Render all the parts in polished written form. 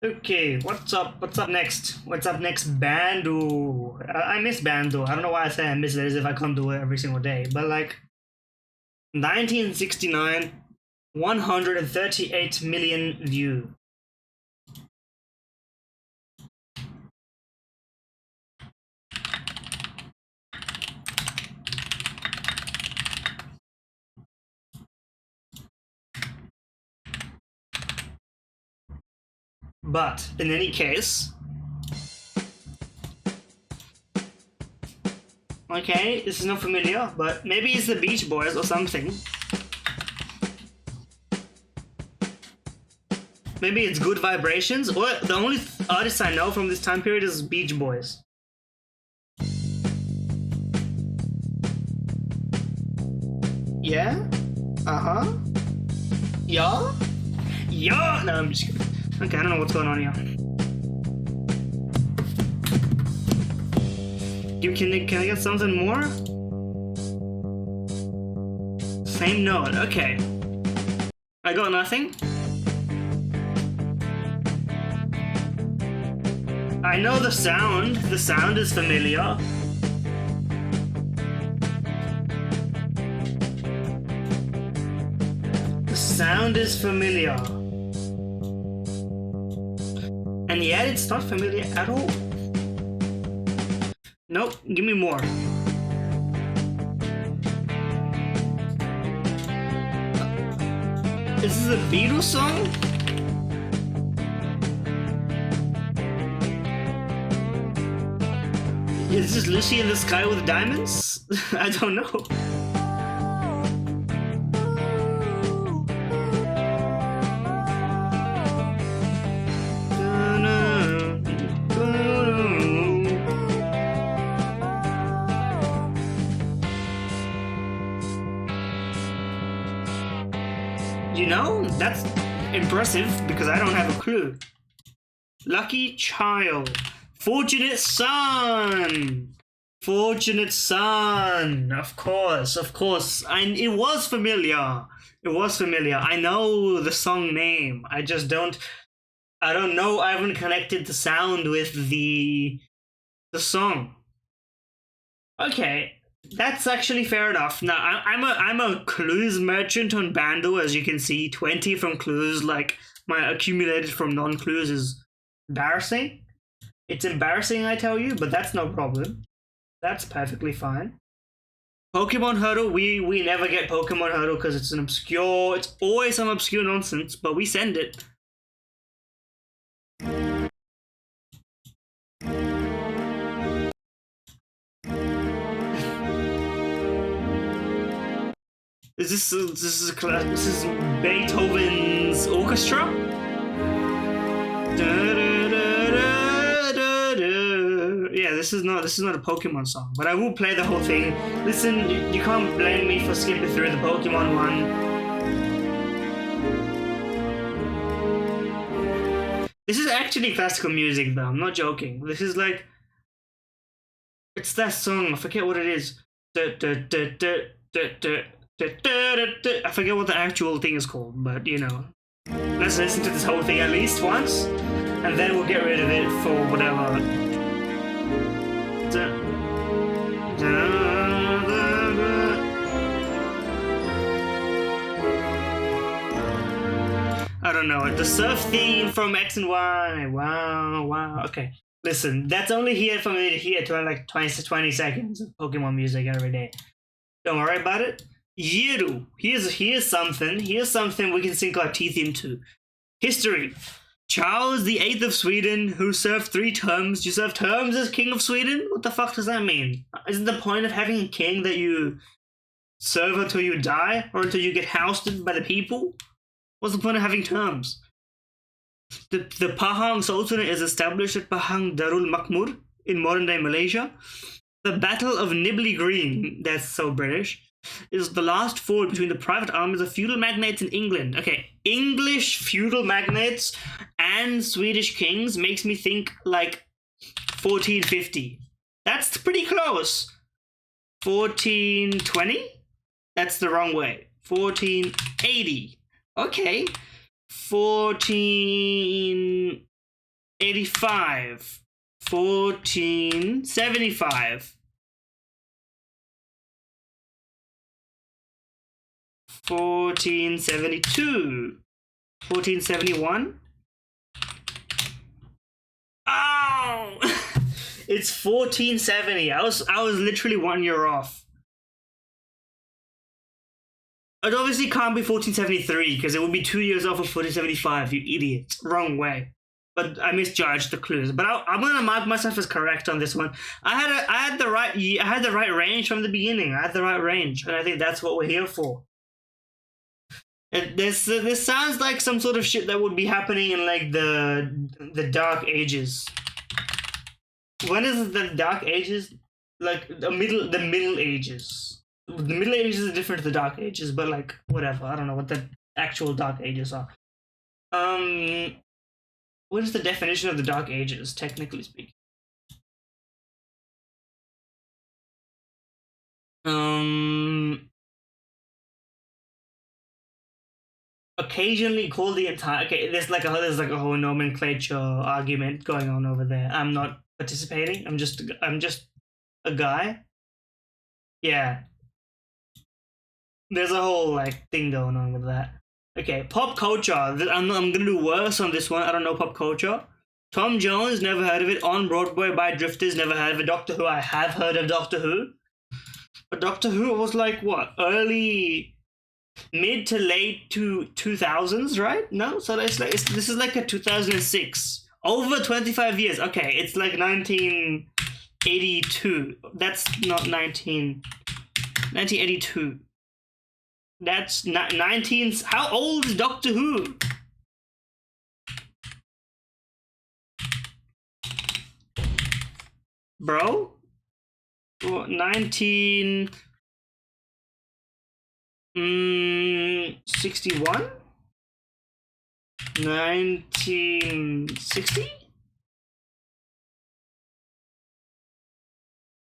Okay, what's up? What's up next? What's up next? Bandu. I miss Bandu. I don't know why I say I miss it as if I can't do it every single day. But like 1969, 138 million view. But in any case, okay, this is not familiar, but maybe it's the Beach Boys or something. Maybe it's Good Vibrations, or the only artist I know from this time period is Beach Boys. Yeah? Uh-huh. Yeah? Yeah? No, I'm just kidding. Okay, I don't know what's going on here. Can I get something more? Same note, okay. I got nothing. I know the sound. The sound is familiar. The sound is familiar. And yet it's not familiar at all. Nope, give me more. Is this a Beatles song? Is this Lucy in the Sky with Diamonds? I don't know. You know, that's impressive because I don't have a clue. Lucky Child. Fortunate Son. Fortunate Son. Of course, of course. It was familiar. It was familiar. I know the song name. I just don't. I don't know. I haven't connected the sound with the song. Okay, that's actually fair enough. Now I'm a clues merchant on Bando, as you can see. 20 from clues, like my accumulated from non-clues is embarrassing. It's embarrassing, I tell you, but that's no problem. That's perfectly fine. Pokemon Hurdle, we never get Pokemon Hurdle because it's it's always some obscure nonsense, but we send it. This is Beethoven's orchestra? Yeah, this is not a Pokemon song, but I will play the whole thing. Listen, you can't blame me for skipping through the Pokemon one. This is actually classical music, though. I'm not joking. This is like, it's that song. I forget what it is. I forget what the actual thing is called, but you know, let's listen to this whole thing at least once, and then we'll get rid of it for whatever. I don't know. The surf theme from X and Y. Wow, wow. Okay. Listen, that's only here for me to hear to like 20 seconds of Pokemon music every day. Don't worry about it. Yiru. Here's something. Here's something we can sink our teeth into. History. Charles VIII of Sweden, who served 3 terms. You serve terms as King of Sweden? What the fuck does that mean? Isn't the point of having a king that you serve until you die? Or until you get ousted by the people? What's the point of having terms? The Pahang Sultanate is established at Pahang Darul Makmur in modern-day Malaysia. The Battle of Nibley Green, that's so British, is the last fought between the private armies of feudal magnates in England. Okay, English feudal magnates and Swedish kings makes me think like 1450. That's pretty close. 1420? That's the wrong way. 1480. Okay. 14... 85, 1475, 1472, 1471. Oh, it's 1470. I was literally 1 year off. It obviously can't be 1473 because it would be 2 years off of 1475. You idiot! Wrong way. But I misjudged the clues. But I'm gonna mark myself as correct on this one. I had the right range from the beginning. I had the right range, and I think that's what we're here for. And this sounds like some sort of shit that would be happening in like the Dark Ages. When is the Dark Ages? Like the Middle Ages. The Middle Ages is different to the Dark Ages, but like whatever. I don't know what the actual Dark Ages are. What is the definition of the Dark Ages, technically speaking? Occasionally called the entire. Okay, there's like a whole nomenclature argument going on over there. I'm not participating. I'm just a guy. Yeah. There's a whole like thing going on with that. Okay, pop culture. I'm gonna do worse on this one. I don't know pop culture. Tom Jones, never heard of it. On Broadway by Drifters, never heard of it. Doctor Who, I have heard of Doctor Who. But Doctor Who was like what? Mid to late 2000s, right? No, so this is like a 2006. Over 25 years. Okay, it's like 1982. That's not 1982. That's 19. How old is Doctor Who? Bro? 1961? 1960?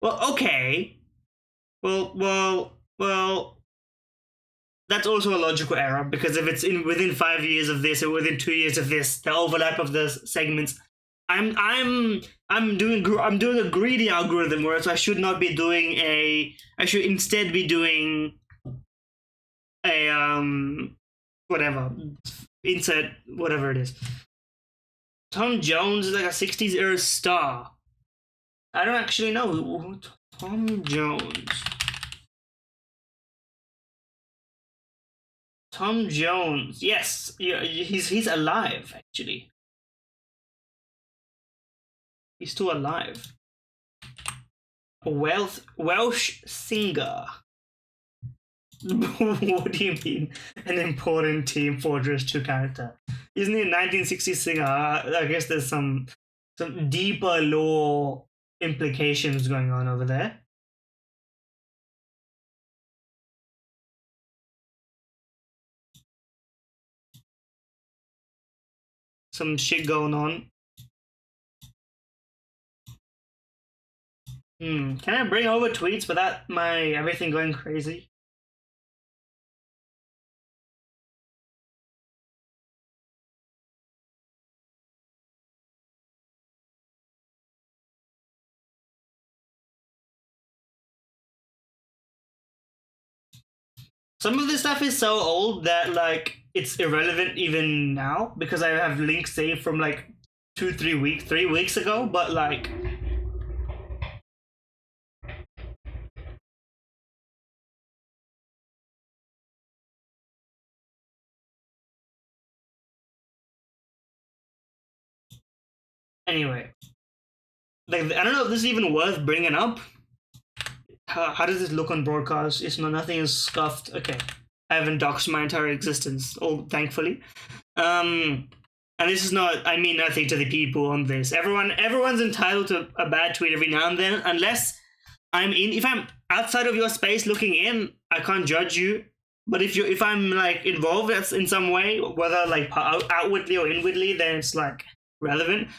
Well, okay. Well. That's also a logical error because if it's within 5 years of this or within 2 years of this, the overlap of the segments, I'm doing a greedy algorithm where I should not be doing I should instead be doing a whatever, insert whatever it is. Tom Jones is like a 60s era star. I don't actually know who Tom Jones. Tom Jones, yes, he's alive actually. He's still alive. A Welsh singer. What do you mean? An important Team Fortress 2 character? Isn't he a 1960s singer? I guess there's some deeper lore implications going on over there. Some shit going on. Can I bring over tweets without my everything going crazy? Some of this stuff is so old that like it's irrelevant even now because I have links saved from like 3 weeks ago, but like anyway, like I don't know if this is even worth bringing up. How does this look on broadcast? It's nothing is scuffed. Okay, I haven't doxed my entire existence. Oh, thankfully. And this is not. I mean nothing to the people on this. Everyone's entitled to a bad tweet every now and then, unless I'm in. If I'm outside of your space looking in, I can't judge you. But if I'm like involved in some way, whether like outwardly or inwardly, then it's like relevant.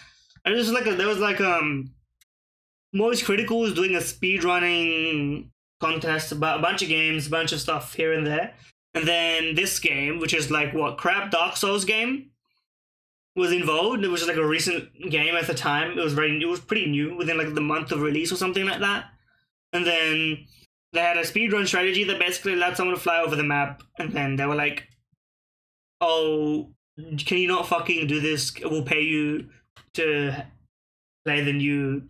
And there was like Most Critical was doing a speedrunning contest about a bunch of games, a bunch of stuff here and there. And then this game, which is like what, crap Dark Souls game, was involved. It was like a recent game at the time. It was pretty new, within like the month of release or something like that. And then they had a speedrun strategy that basically allowed someone to fly over the map, and then they were like, "Oh, can you not fucking do this? We'll pay you to play the new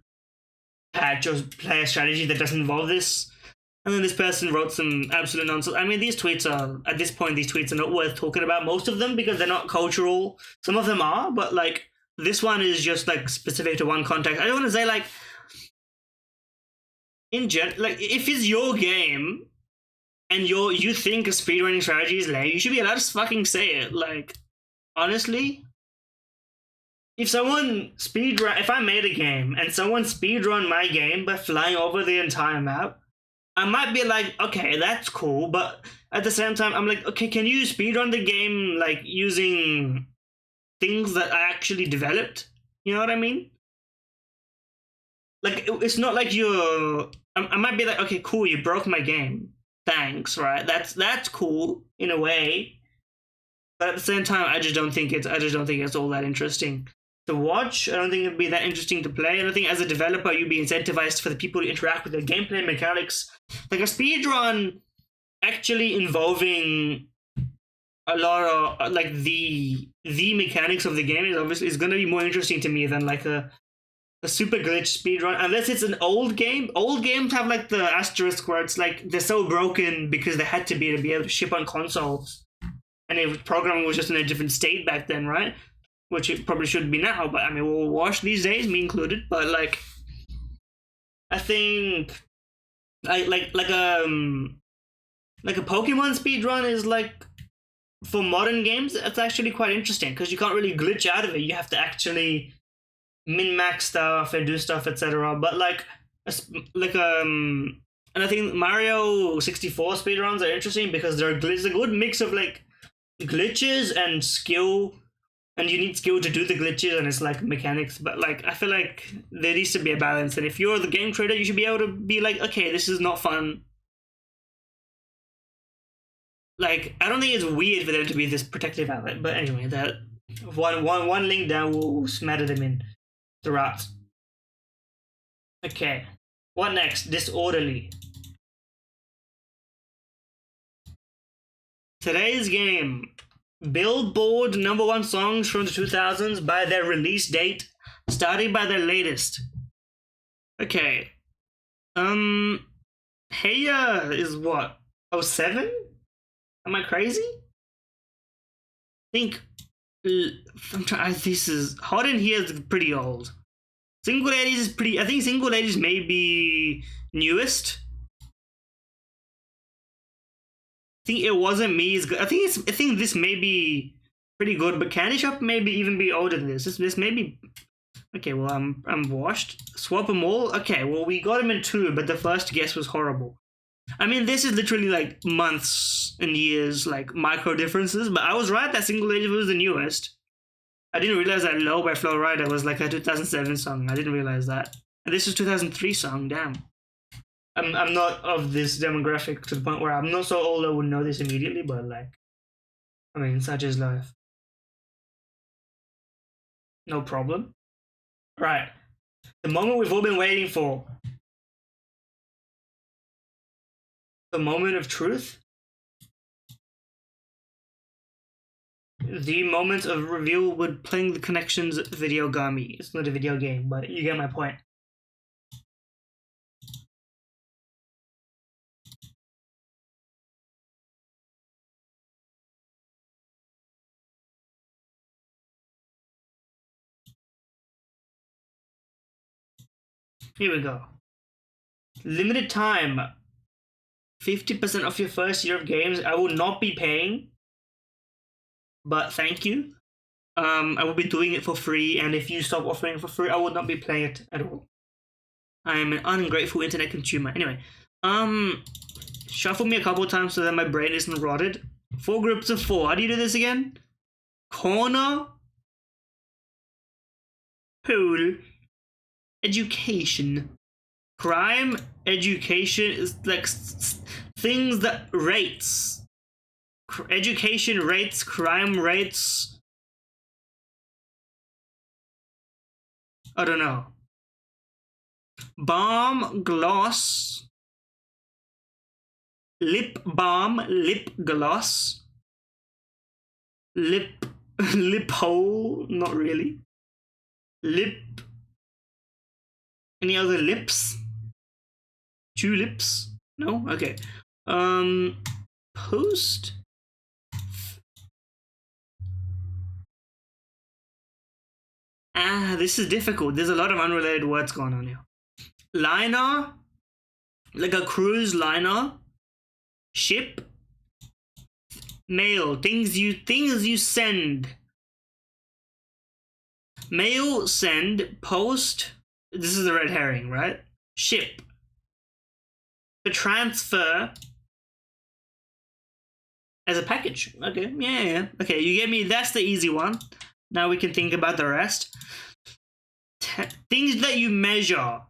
patch or play a strategy that doesn't involve this." And then this person wrote some absolute nonsense. I mean, these tweets are, at this point, these tweets are not worth talking about, most of them, because they're not cultural. Some of them are, but like, this one is just like specific to one context. I don't want to say like, like, if it's your game and you think a speedrunning strategy is lame, you should be allowed to fucking say it. Like, honestly, if I made a game and someone speedrun my game by flying over the entire map, I might be like, okay, that's cool, but at the same time, I'm like, okay, can you speedrun the game like using things that I actually developed? You know what I mean? Like, it's not like I might be like, okay, cool, you broke my game, thanks, right? That's cool in a way, but at the same time, I just don't think it's all that interesting to watch. I don't think it'd be that interesting to play. I don't think as a developer you'd be incentivized for the people to interact with the gameplay mechanics. Like a speedrun actually involving a lot of like the mechanics of the game is going to be more interesting to me than like a super glitch speedrun, unless it's an old game. Old games have like the asterisk where it's like they're so broken because they had to be able to ship on consoles, and programming was just in a different state back then, right? Which it probably should be now, but I mean, we'll wash these days, me included. But like, I think like a Pokemon speedrun is like, for modern games, it's actually quite interesting because you can't really glitch out of it. You have to actually min-max stuff and do stuff, etc. But and I think Mario 64 speedruns are interesting because it's a good mix of like glitches and skill, and you need skill to do the glitches, and it's like mechanics. But like, I feel like there needs to be a balance, and if you're the game creator, you should be able to be like, okay, this is not fun. Like, I don't think it's weird for them to be this protective outlet, but anyway, that one link down will smatter them in the rats. Okay, what next? Disorderly. Today's game. Billboard #1 songs from the 2000s by their release date, starting by their latest. Okay. Hey is what? 07? Am I crazy? I think this is Hot in Here is pretty old. Single Ladies is pretty. I think Single Ladies may be newest. I think It Wasn't Me is good. I think this may be pretty good, but Candy Shop may even be older than this. This may be. Okay, well, I'm washed. Swap them all. Okay, well, we got them in 2, but the first guess was horrible. I mean, this is literally like months and years, like micro differences. But I was right that Single Ladies was the newest. I didn't realize that Low by Flo Rida was like a 2007 song. I didn't realize that. And this is 2003 song. Damn. I'm not of this demographic to the point where I'm not so old I would know this immediately, but like, I mean, such is life. No problem. Right. The moment we've all been waiting for. The moment of truth. The moment of reveal with playing the Connections video gami. It's not a video game, but you get my point. Here we go. Limited time. 50% off your first year of games. I will not be paying, but thank you. I will be doing it for free, and if you stop offering it for free, I will not be playing it at all. I am an ungrateful internet consumer. Anyway, shuffle me a couple of times so that my brain isn't rotted. 4 groups of 4. How do you do this again? Corner. Pool. Education. Crime. Education is like things that rates. Education rates, crime rates. I don't know. Balm, gloss, lip balm, lip gloss, lip lip hole. Not really. Lip. Any other lips? Tulips? No. Okay. Um. Post. This is difficult. There's a lot of unrelated words going on here. Liner, like a cruise liner. Ship. Mail, things you send. Mail, send, post. This is a red herring, right? Ship. To transfer as a package. Okay, yeah. Okay, you get me. That's the easy one. Now we can think about the rest. Things that you measure.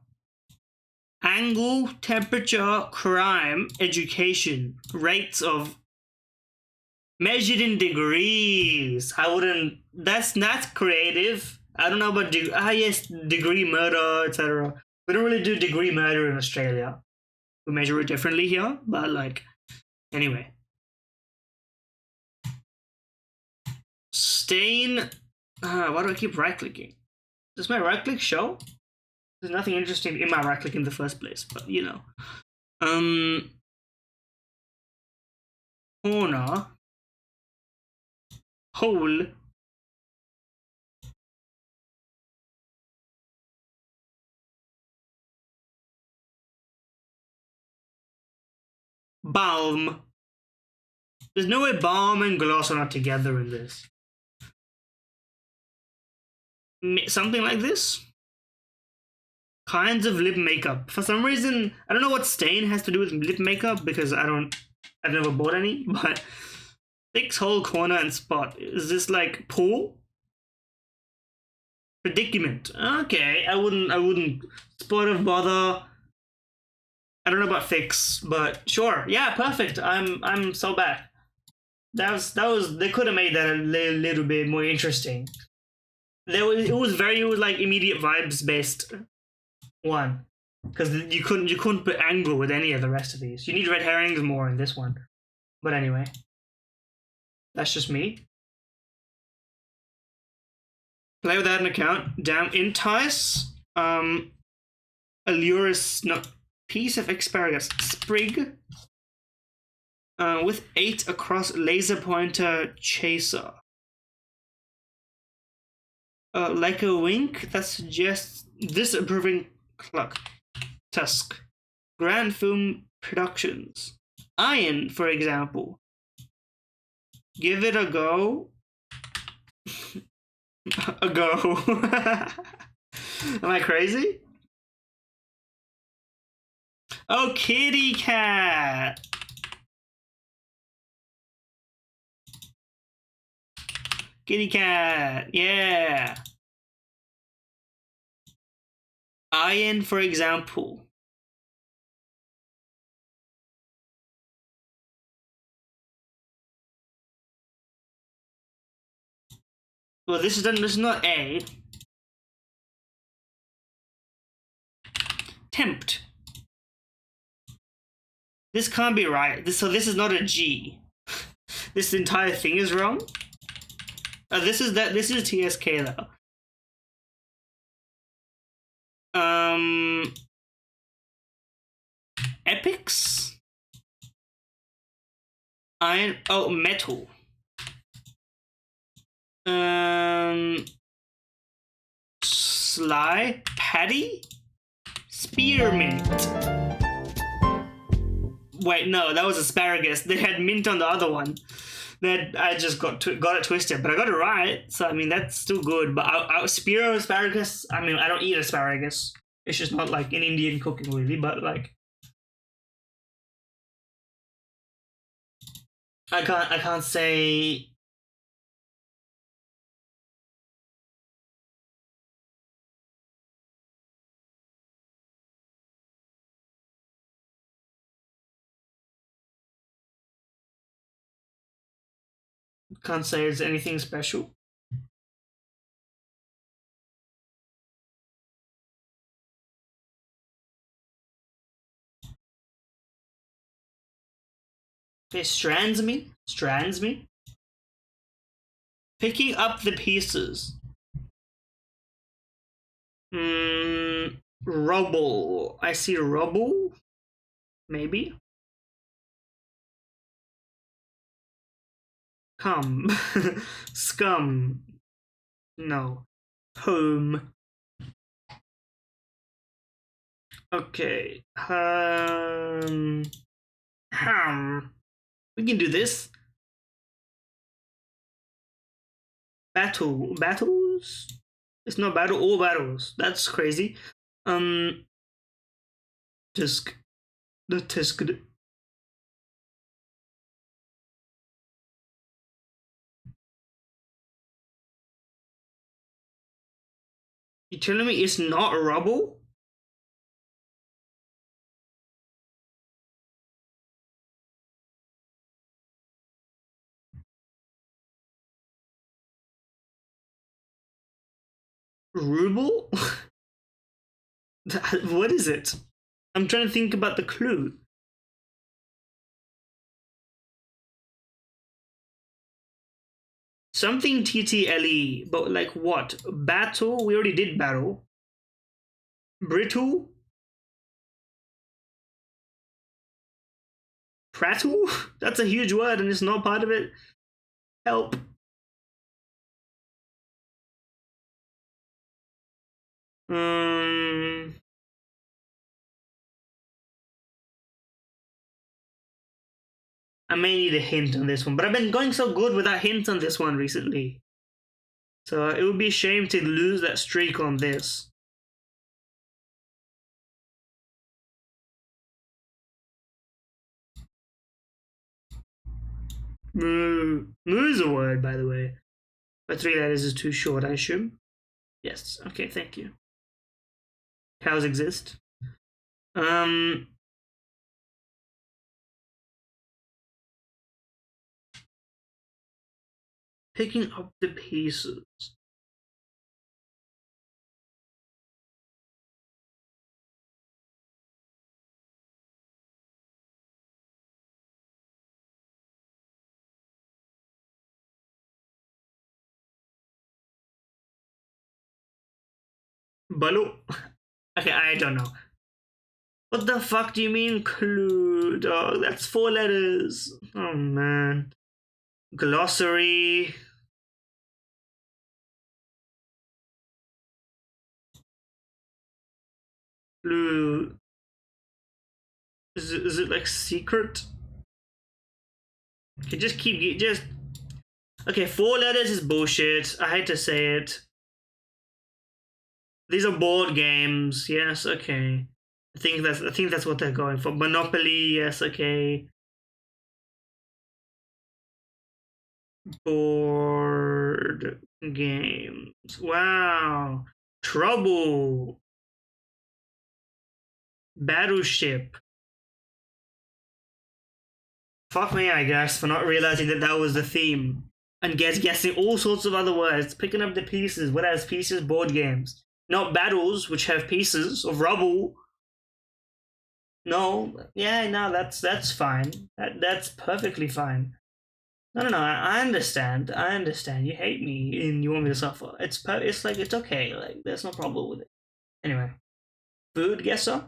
Angle, temperature, crime, education, rates of measured in degrees. I wouldn't. That's not creative. I don't know about yes, degree murder, etc. We don't really do degree murder in Australia. We measure it differently here, but like, anyway. Stain. Why do I keep right clicking? Does my right click show? There's nothing interesting in my right click in the first place, but you know. Corner. Hole. Balm. There's no way balm and gloss are not together in this. Something like this? Kinds of lip makeup. For some reason, I don't know what stain has to do with lip makeup because I've never bought any, but fix hole, corner, and spot. Is this like pool? Predicament. Okay, I wouldn't spot of bother. I don't know about fix, but sure. Yeah, perfect. I'm so back. That was they could have made that a little bit more interesting. It was like immediate vibes based one, because you couldn't put angle with any of the rest of these. You need red herrings more in this one, but anyway, that's just me. Play without an account. Damn, entice. Allurus, no, piece of asparagus, sprig. With 8 across laser pointer chaser. Like a wink that suggests disapproving cluck. Tusk. Grand Film Productions. Iron, for example. Give it a go. A go. Am I crazy? Oh, kitty cat. Kitty cat, yeah. Iron, for example. Well, this is not A. Tempt. This can't be right. So this is not a G. This entire thing is wrong. This is TSK though. Epics. Iron. Oh, metal. Sly. Patty. Spearmint. Wait, no, that was asparagus. They had mint on the other one. That I just got it twisted, but I got it right. So I mean, that's still good. But spear asparagus. I mean, I don't eat asparagus. It's just not like in Indian cooking, really. But like, I can't say. Can't say it's anything special. Okay, strands me. Strands me. Picking up the pieces. Rubble. I see rubble. Maybe. Come. Scum. No. Home. Okay. We can do this. Battles? It's not battle or battles. That's crazy. Tisk. The tisk. You telling me it's not rubble? Ruble? What is it? I'm trying to think about the clue. Something TTLE, but like what? Battle? We already did battle. Brittle? Prattle? That's a huge word and it's not part of it. Help. I may need a hint on this one, but I've been going so good without hints on this one recently. So it would be a shame to lose that streak on this. Moo. Moo is a word, by the way. But 3 letters is too short, I assume. Yes. Okay, thank you. Cows exist. Picking up the pieces. Balu? Okay, I don't know. What the fuck do you mean clue, dog? That's 4 letters. Oh man. Glossary. Clue. Is it like secret? Okay, just. Okay, 4 letters is bullshit. I hate to say it. These are board games. Yes, okay. I think that's what they're going for. Monopoly. Yes, okay. Board games. Wow. Trouble. Battleship. Fuck me, I guess, for not realizing that that was the theme. And guessing all sorts of other words. Picking up the pieces. What has pieces? Board games. Not battles, which have pieces of rubble. No, yeah, no, that's fine. That's perfectly fine. No. I understand. I understand. You hate me and you want me to suffer. It's like it's okay. Like there's no problem with it. Anyway, food guesser.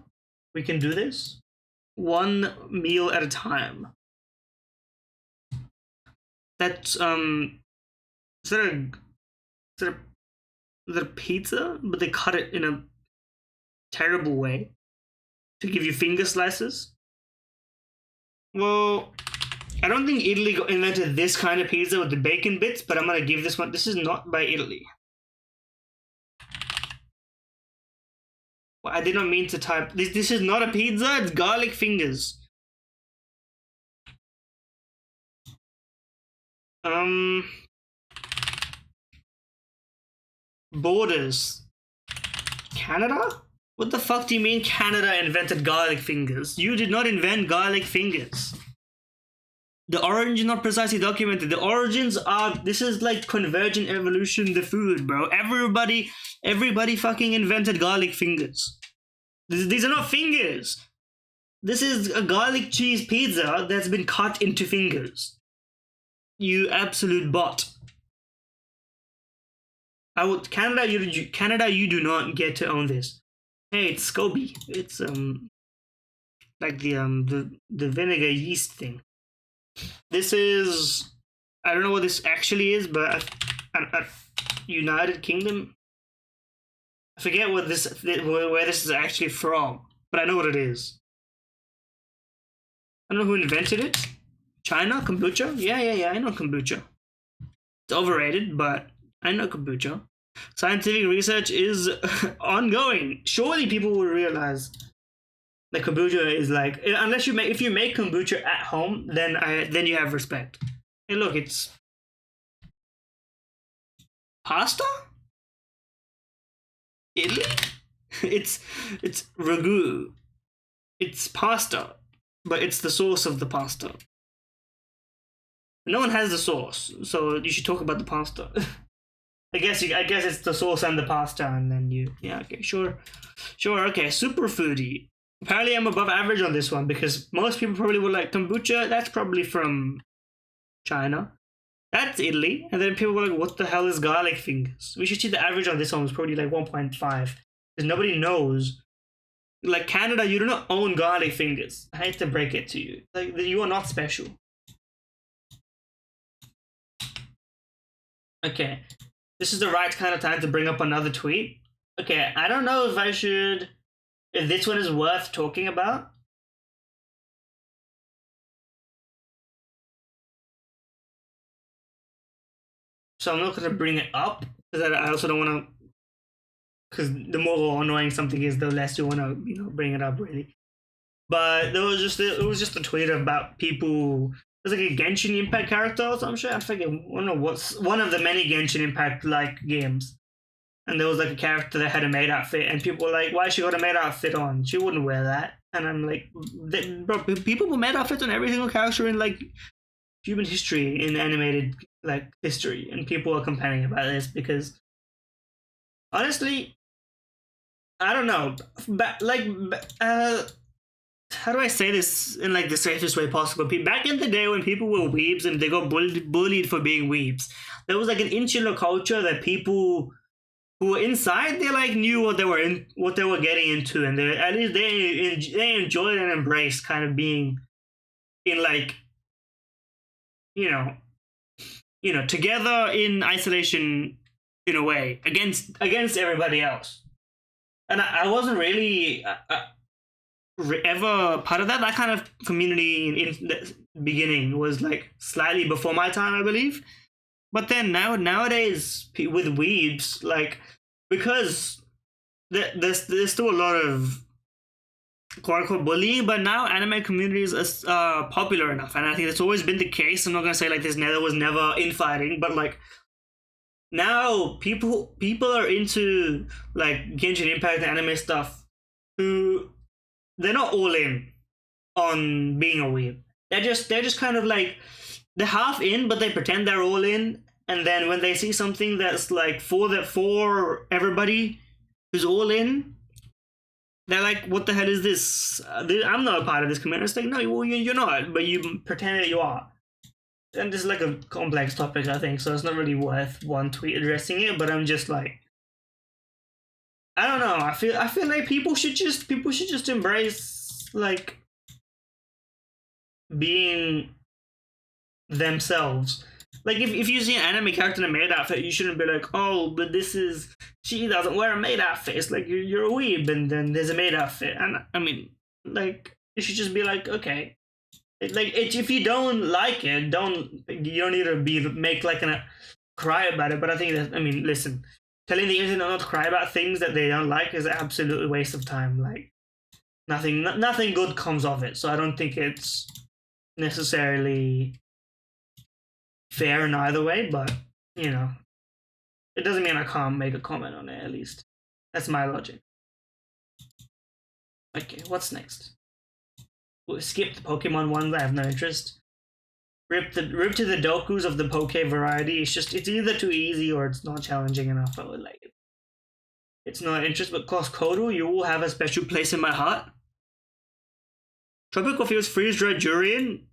We can do this. One meal at a time. That's is that a is that a, is that a pizza? But they cut it in a terrible way to give you finger slices. Well, I don't think Italy invented this kind of pizza with the bacon bits, but I'm gonna give this one. This is not by Italy. Well, I did not mean to type. This is not a pizza. It's garlic fingers. Borders. Canada? What the fuck do you mean Canada invented garlic fingers? You did not invent garlic fingers. The origin is not precisely documented. The origins are, this is like convergent evolution, the food, bro. Everybody fucking invented garlic fingers. These are not fingers. This is a garlic cheese pizza that's been cut into fingers. You absolute bot. I would Canada. Canada. You do not get to own this. Hey, it's SCOBY. It's like the vinegar yeast thing. This is, I don't know what this actually is, but United Kingdom. I forget what where this is actually from, but I know what it is. I don't know who invented it. China kombucha. Yeah. I know kombucha. It's overrated, but I know kombucha. Scientific research is ongoing. Surely people will realize that kombucha is like, unless if you make kombucha at home, then you have respect. Hey, look, it's pasta. Italy. it's ragu. It's pasta, but it's the sauce of the pasta. No one has the sauce, so you should talk about the pasta. I guess it's the sauce and the pasta, and then okay, sure, okay, super foodie. Apparently, I'm above average on this one because most people probably would like kombucha. That's probably from China. That's Italy, and then people were like, "What the hell is garlic fingers?" We should see the average on this one was probably like 1.5 because nobody knows. Like Canada, you do not own garlic fingers. I hate to break it to you. Like you are not special. Okay. This is the right kind of time to bring up another tweet. Okay, I don't know if this one is worth talking about. So I'm not going to bring it up because I also don't want to. Because the more annoying something is, the less you want to, bring it up really. But it was just a tweet about people. There's like a Genshin Impact character or something. I forget. I don't know what's one of the many Genshin Impact like games. And there was like a character that had a maid outfit, and people were like, "Why she got a maid outfit on? She wouldn't wear that." And I'm like, "Bro, people put maid outfits on every single character in like human history, in animated like history, and people are complaining about this because honestly, I don't know, but like, how do I say this in like the safest way possible? Back in the day when people were weebs and they got bullied for being weebs, there was like an insular culture that people who were inside, they like knew what they were getting into, and at least they enjoyed and embraced kind of being in like together in isolation in a way against everybody else. And I wasn't really ever part of that. That kind of community in the beginning was like slightly before my time, I believe. But then nowadays with weebs, like, because there's still a lot of quote unquote bullying, but now anime communities are popular enough, and I think that's always been the case. I'm not gonna say like this was never infighting, but like now people are into like Genshin Impact and anime stuff who they're not all in on being a weeb. They're just kind of like they're half in, but they pretend they're all in. And then when they see something that's like for everybody who's all in, they're like, "What the hell is this? I'm not a part of this community." It's like, no, you're not, but you pretend that you are. And this is like a complex topic, I think, so it's not really worth one tweet addressing it. But I'm just like, I don't know. I feel like people should just embrace like being themselves. Like if you see an anime character in a maid outfit, you shouldn't be like, "Oh, but she doesn't wear a maid outfit." It's like you're a weeb, and then there's a maid outfit. And I mean, like, you should just be like, okay, like if you don't like it, you don't need to make like a cry about it. But I think that, I mean, listen, telling the internet not to cry about things that they don't like is an absolute waste of time. Like nothing good comes of it. So I don't think it's necessarily fair in either way, but it doesn't mean I can't make a comment on it. At least that's my logic. Okay, what's next? We'll skip the Pokemon ones. I have no interest. Rip to the Dokus of the Poke variety. It's either too easy or it's not challenging enough. I would like it. It's not interest, but Koskoru, you will have a special place in my heart. Tropical Fields freeze-dried durian.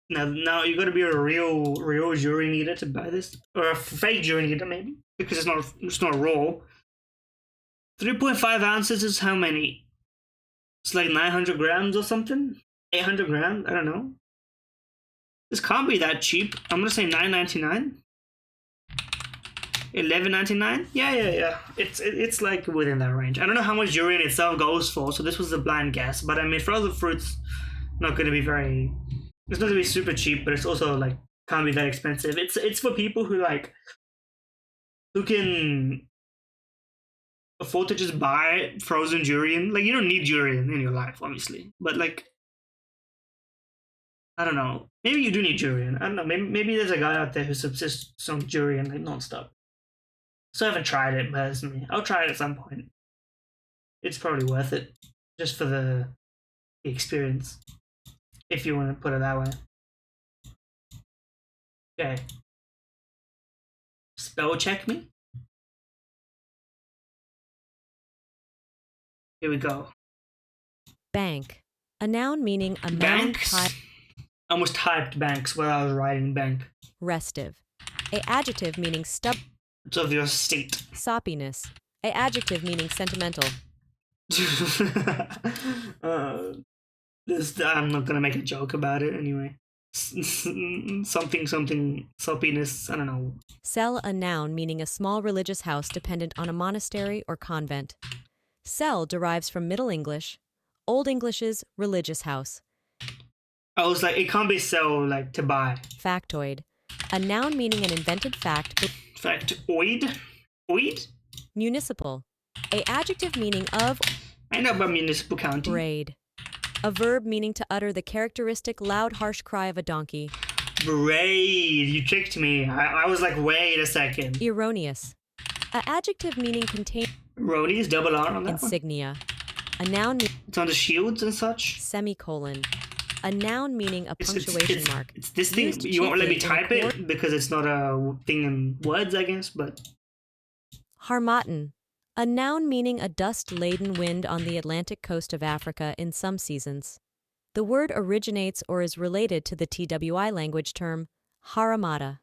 Now you gotta be a real durian eater to buy this, or a fake durian eater maybe, because it's not raw. 3.5 ounces is how many? It's like 900 grams or something. 800 grams. I don't know. This can't be that cheap. I'm gonna say $9.99. $11.99. Yeah. It's like within that range. I don't know how much durian itself goes for, so this was a blind guess. But I mean, frozen fruits not gonna be very. It's not gonna be super cheap, but it's also like can't be that expensive. It's for people who can afford to just buy frozen durian. Like, you don't need durian in your life, obviously, but like, I don't know. Maybe you do need durian. I don't know. Maybe there's a guy out there who subsists on durian like nonstop. So I haven't tried it personally. I'll try it at some point. It's probably worth it, just for the experience, if you want to put it that way. Okay. Spell check me. Here we go. Bank. A noun meaning a Banks. noun I almost typed banks while I was writing bank. restive. A adjective meaning It's of your state. soppiness. A adjective meaning sentimental. I'm not gonna make a joke about it anyway. Something soppiness. I don't know. Cell, a noun meaning a small religious house dependent on a monastery or convent. Cell derives from Middle English, Old English's religious house. I was like, it can't be sell like to buy. Factoid. A noun meaning an invented fact. Factoid? Oid? Municipal. A adjective meaning of I know about municipal county. braid. A verb meaning to utter the characteristic loud, harsh cry of a donkey. Braid. You tricked me. I was like, wait a second. Erroneous. A adjective meaning contain Ronies, double R on that one. insignia. A noun It's on the shields and such. semicolon. A noun meaning a punctuation mark. It's this thing. Used You won't let me chiefly in type a it because it's not a thing in words, I guess, but. Harmattan. A noun meaning a dust-laden wind on the Atlantic coast of Africa in some seasons. The word originates or is related to the TWI language term haramata.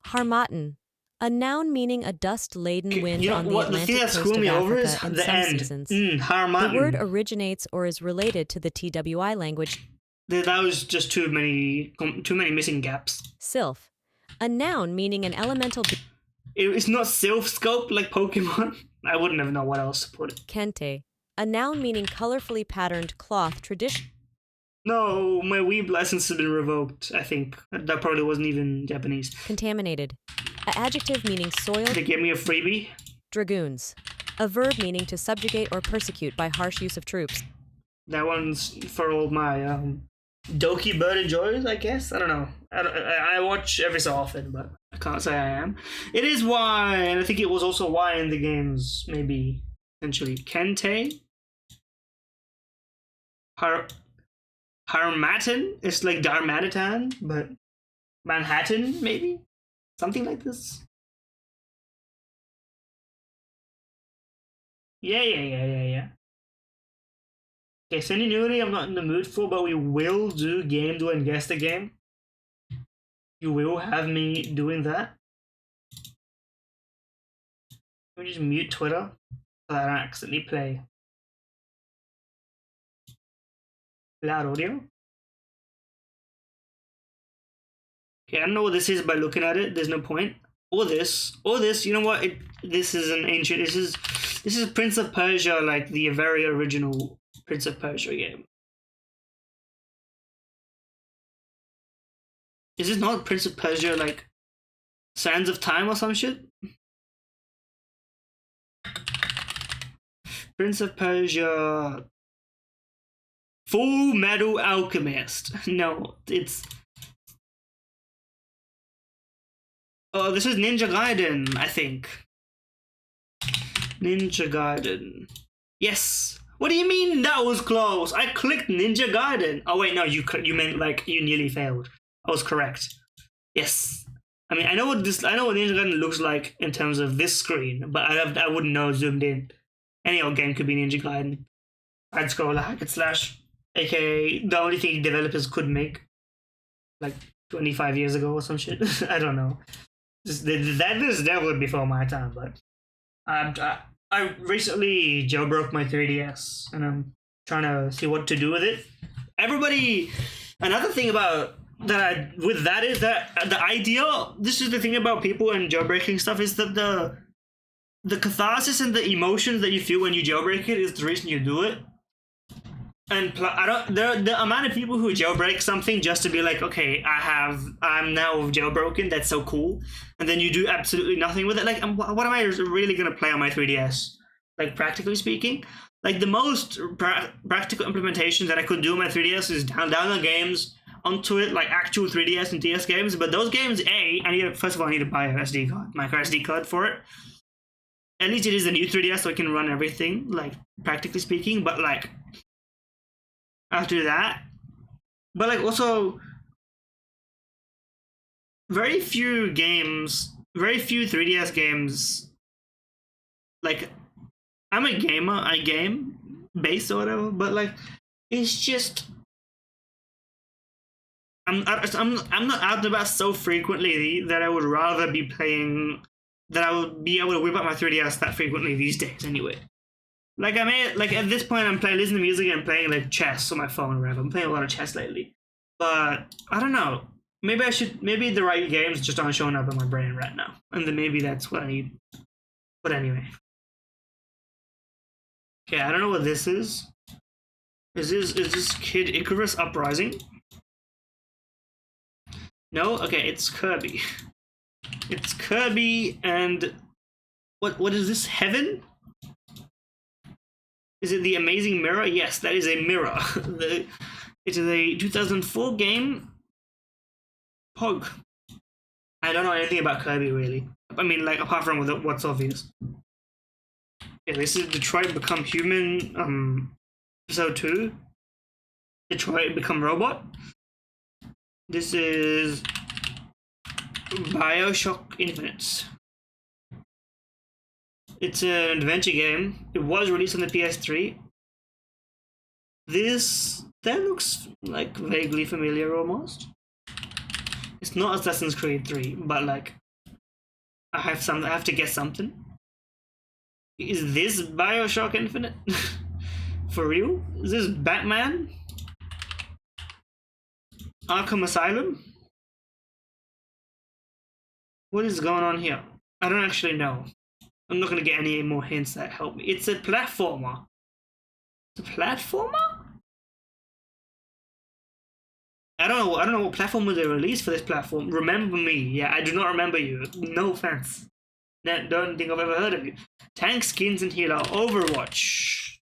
Harmattan. A noun meaning a dust-laden wind You know on the what? The Atlantic thing that coast screwed of me over Africa is in the some end. seasons. Harmattan. The word originates or is related to the TWI language. That was just too many missing gaps. Sylph. A noun meaning an elemental It's not self-scope like Pokemon. I wouldn't have known what else to put it. kente. A noun meaning colorfully patterned cloth tradition. No, my Weeb license has been revoked, I think. That probably wasn't even Japanese. Contaminated. A adjective meaning soiled. They gave me a freebie. Dragoons. A verb meaning to subjugate or persecute by harsh use of troops. That one's for all my Doki Bird enjoys, I guess. I don't know. I watch every so often, but I can't say I am. It is Y, and I think it was also Y in the games, maybe, essentially. Kente? Harmattan? It's like Darmanitan, but Manhattan, maybe? Something like this? Yeah. Okay, Sentinelity I'm not in the mood for, but we will do game do and guess the game. You will have me doing that. Let me just mute Twitter so that I don't accidentally play loud audio. Okay, I don't know what this is by looking at it. There's no point. Or this. You know what? This is an ancient. This is Prince of Persia, like the very original Prince of Persia game. Is this not Prince of Persia, like Sands of Time or some shit? Prince of Persia Full Metal Alchemist. No, it's... Oh, this is Ninja Gaiden, I think. Ninja Gaiden. Yes. What do you mean that was close? I clicked Ninja Gaiden. Oh wait, no, you meant like you nearly failed. I was correct. Yes. I mean, I know what Ninja Gaiden looks like in terms of this screen, but I wouldn't know zoomed in. Any old game could be Ninja Gaiden. Side scroller, hack and slash. aka the only thing developers could make, like 25 years ago or some shit. I don't know. That is definitely before my time, but I recently jailbroke my 3DS and I'm trying to see what to do with it. Everybody, another thing about that with that is that the idea. This is the thing about people and jailbreaking stuff is that the catharsis and the emotions that you feel when you jailbreak it is the reason you do it. And I don't. The amount of people who jailbreak something just to be like, okay, I'm now jailbroken. That's so cool. And then you do absolutely nothing with it. Like, what am I really gonna play on my 3DS? Like, practically speaking, like the most practical implementation that I could do on my 3DS is download games onto it, like actual 3DS and DS games. But those games, first of all, I need to buy a SD card, micro SD card for it. At least it is a new 3DS, so I can run everything, like practically speaking. But like, after that, but like also very few 3DS games, like I'm a gamer, I game based or whatever, but like it's just I'm not out and about so frequently that I would rather be playing, that I would be able to whip up my 3DS that frequently these days anyway. Like at this point I'm listening to music and playing like chess on my phone or whatever. I'm playing a lot of chess lately. But I don't know. Maybe the right games just aren't showing up in my brain right now. And then maybe that's what I need. But anyway. Okay, I don't know what this is. Is this Kid Icarus Uprising? No? Okay, it's Kirby. It's Kirby and what is this? Heaven? Is it the Amazing Mirror? Yes, that is a mirror. It is a 2004 game. Pog. I don't know anything about Kirby, really. I mean, like, apart from what's obvious. Yeah, this is Detroit Become Human, episode 2. Detroit Become Robot. This is BioShock Infinite. It's an adventure game. It was released on the PS3. That looks like vaguely familiar almost. It's not Assassin's Creed 3, but like I have to guess something. Is this BioShock Infinite? For real? Is this Batman? Arkham Asylum? What is going on here? I don't actually know. I'm not going to get any more hints that help me. It's a platformer. It's a platformer? I don't know what platform they released for this platform. Remember me. Yeah, I do not remember you. No offense. Don't think I've ever heard of you. Tank, skins, and healer. Overwatch.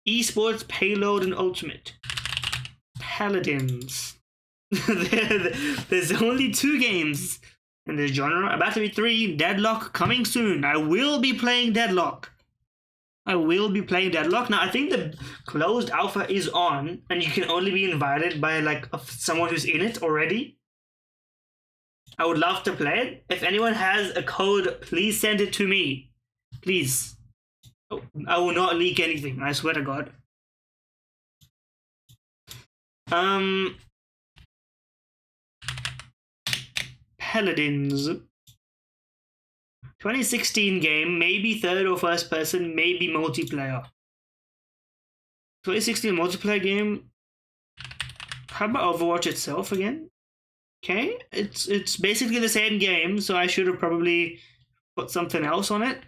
Esports, payload, and ultimate. Paladins. There's only 2 games in this genre. About to be 3. Deadlock coming soon. I will be playing Deadlock. Now, I think the closed alpha is on, and you can only be invited by like someone who's in it already. I would love to play it. If anyone has a code, please send it to me. Please. I will not leak anything, I swear to God. Paladins. 2016 game, maybe third or first person, maybe multiplayer. 2016 multiplayer game. How about Overwatch itself again? Okay, it's basically the same game, so I should have probably put something else on it.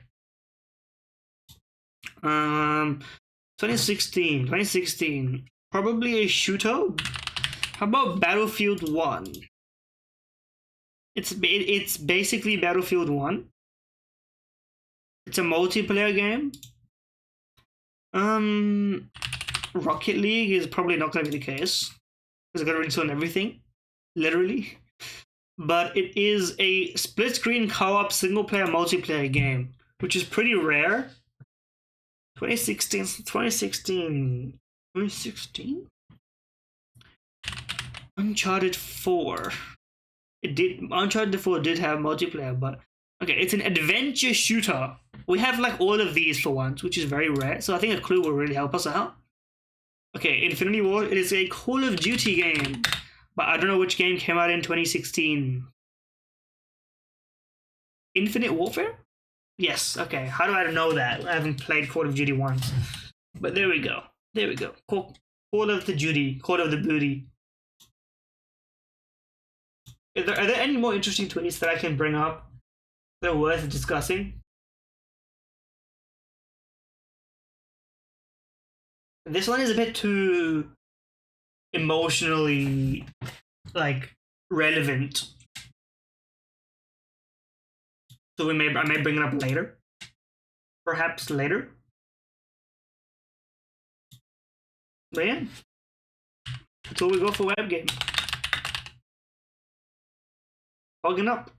2016, probably a shooter. How about Battlefield 1? It's basically Battlefield 1. It's a multiplayer game. Rocket League is probably not going to be the case because I got to release everything, literally. But it is a split-screen co-op single-player multiplayer game, which is pretty rare. 2016. Uncharted 4. Uncharted 4 did have multiplayer, but okay, it's an adventure shooter. We have like all of these for once, which is very rare. So I think a clue will really help us out. Okay, Infinity War. It is a Call of Duty game, but I don't know which game came out in 2016. Infinite Warfare? Yes. Okay. How do I know that? I haven't played Call of Duty once. But there we go. There we go. Call of the Duty. Call of the Booty. Are there any more interesting tweets that I can bring up that are worth discussing? This one is a bit too emotionally, like, relevant. So I may bring it up later. Perhaps later. But yeah. That's all we got for web game. Fogging up.